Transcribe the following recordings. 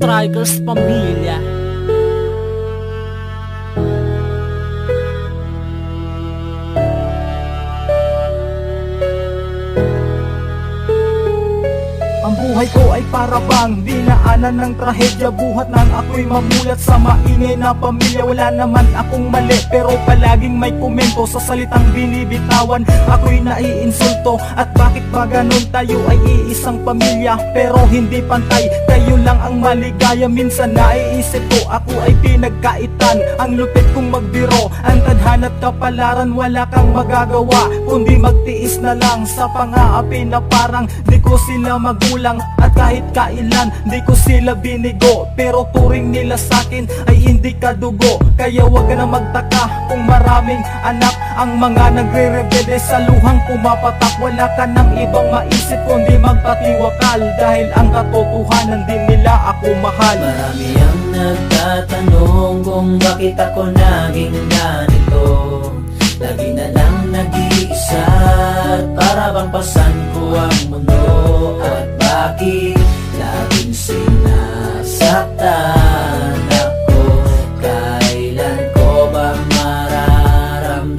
Strikers Pamilya. Ang buhay ko ay para bang dinaanan ng trahedya. Buhat nang ako'y mamulat sa maingay na pamilya. Wala naman akong mali pero palaging may komento sa salitang binibitawan. Ako'y naiinsulto at bakit ba ganun? Tayo ay iisang pamilya pero hindi pantay. Kayo lang ang maligaya. Minsan naiisip ko ako ay pinagkaitan. Ang lupit kong magbiro, ang tadhana't kapalaran. Wala kang magagawa kundi magtiis na lang sa pang-aapi na parang di ko sila magulang. At kahit kailan di ko sila binigo, pero turing nila sakin ay hindi kadugo. Kaya wag ka na magtaka kung maraming anak ang mga nagre-rebelde sa luhang pumapatak. Wala ka nang ibang maisip kundi magpatiwakal, dahil ang katotohanan din nila ako mahal. Marami ang nagtatanong kung bakit ako naging ganito. Lagi na lang nag-iisa at para bang pasan ko ang mundo. At bakit laging sinasaktan ako? Kailan ko ba mararamdaman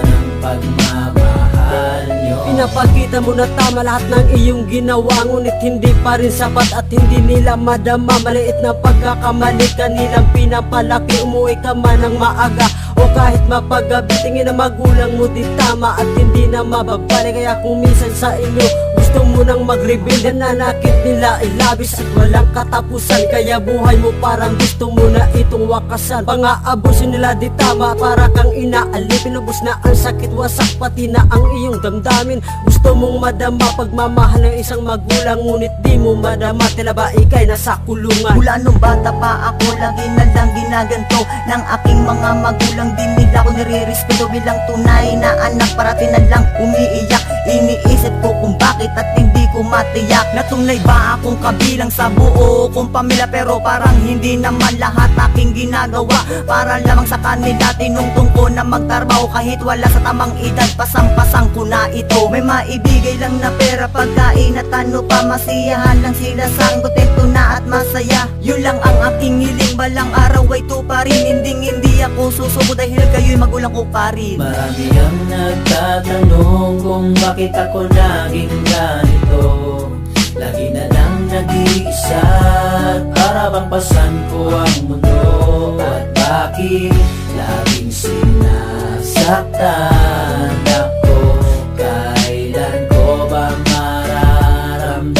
ang pagmamahal nyo? Pinapakita mo na tama lahat ng iyong ginawa, ngunit hindi pa rin sapat at hindi nila madama. Maliit na pagkakamali kanilang pinapalaki. Umuwi ka man ng maaga o kahit mapagabi, tingin na magulang mo di tama at hindi na mababalik. Kaya kung minsan sa inyo gusto mo nang mag-reveal, nananakit nila ay labis at walang katapusan. Kaya buhay mo parang gusto mo na itong wakasan. Pang-aabuso nila di tama, para kang inaali. Pinubos na ang sakit, wasak pati na ang iyong damdamin. Gusto mong madama pagmamahal ng isang magulang, ngunit di mo madama, tila ba ika'y nasa kulungan. Mula nung bata pa ako, lagi na lang ginaganto ng aking mga magulang. Di nila ako nire-respeto bilang tunay na anak. Parati na lang umiiyak, iniisip ko kung bakit at hindi ko matiyak. Natunay ba akong kabilang sa buo kong pamilya? Pero parang hindi naman lahat aking ginagawa para lamang sa kanila. Tinungtong ko na magtrabaho kahit wala sa tamang edad. Pasang-pasang ko na ito. May maibigay lang na pera, pagkain at ano pa. Masiyahan lang sila sang kontento na at masaya. Yun lang ang aking hiling, balang araw ay tuparin. Hindi ako susuko dahil kayo'y magulang ko pa rin. Marami ang nagtatanong kung bakit ako naging ganito. Lagi na lang nag-iisa at para bang pasan ko ang mundo. At bakit laging sinasaktan ako? Kailan ko ba mararamdaman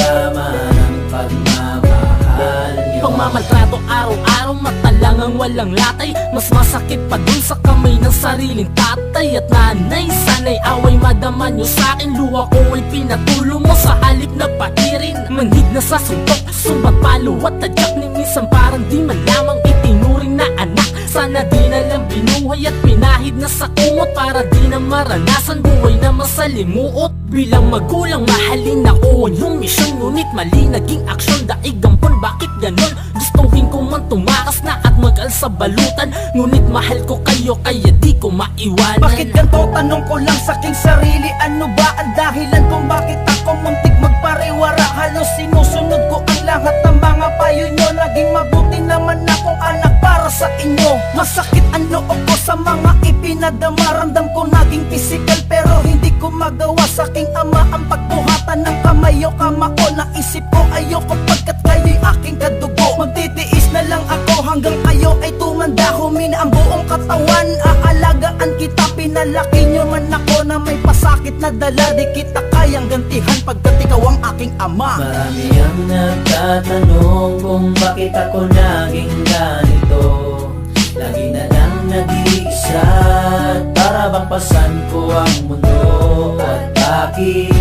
ang pagmamahal nyo? Pagmamaltrato araw-araw, mata lang ang walang latay. Mas masakit pa dun sa kamay ng sariling tatay at nanay. Sana'y away madama nyo sa'kin, luha ko ay pinatulo mo sa halip na patirin. Manhid na sa suntok, sumbat palo at tadyak ni minsan parang di man lamang itinuring na anak. Sana di na lang binuhay at pinahid na sa kumot, para di na maranasan buhay na masalimuot. Bilang magulang mahalin ako ang iyong misyon, ngunit mali naging aksyon. Daig gampon, bakit ganon? Gustuhin ko man tumakas na at mag-al sa balutan, ngunit mahal ko kayo kaya di ko maiwanan. Bakit ganito? Tanong ko lang sa aking sarili. Ano ba ang dahilan kung bakit ako muntik magpariwara? Halos sinusunod ko ang lahat ng mga payo nyo. Naging mabuti naman akong anak para sa inyo. Masakit ang loob ko sa mga ipinadama. Ramdam ko naging physical pero hindi ko magawa sa aking ama ang pagbuhatan ng kamay o kamao. Naisip ko ayoko pagkat kayo'y aking kadugo. Magtitiis na lang ako hanggang kayo ay tumanda. Humina ang buong katawan, aalagaan kita. Pinalaki nyo man ako na may pasakit na dala. Di kita kayang gantihan pagkat ikaw ang aking ama. Marami ang nagtatanong kung bakit ako naging ganito. Lagi na lang nag-iisa at para bang pasan ko ang mundo. At bakit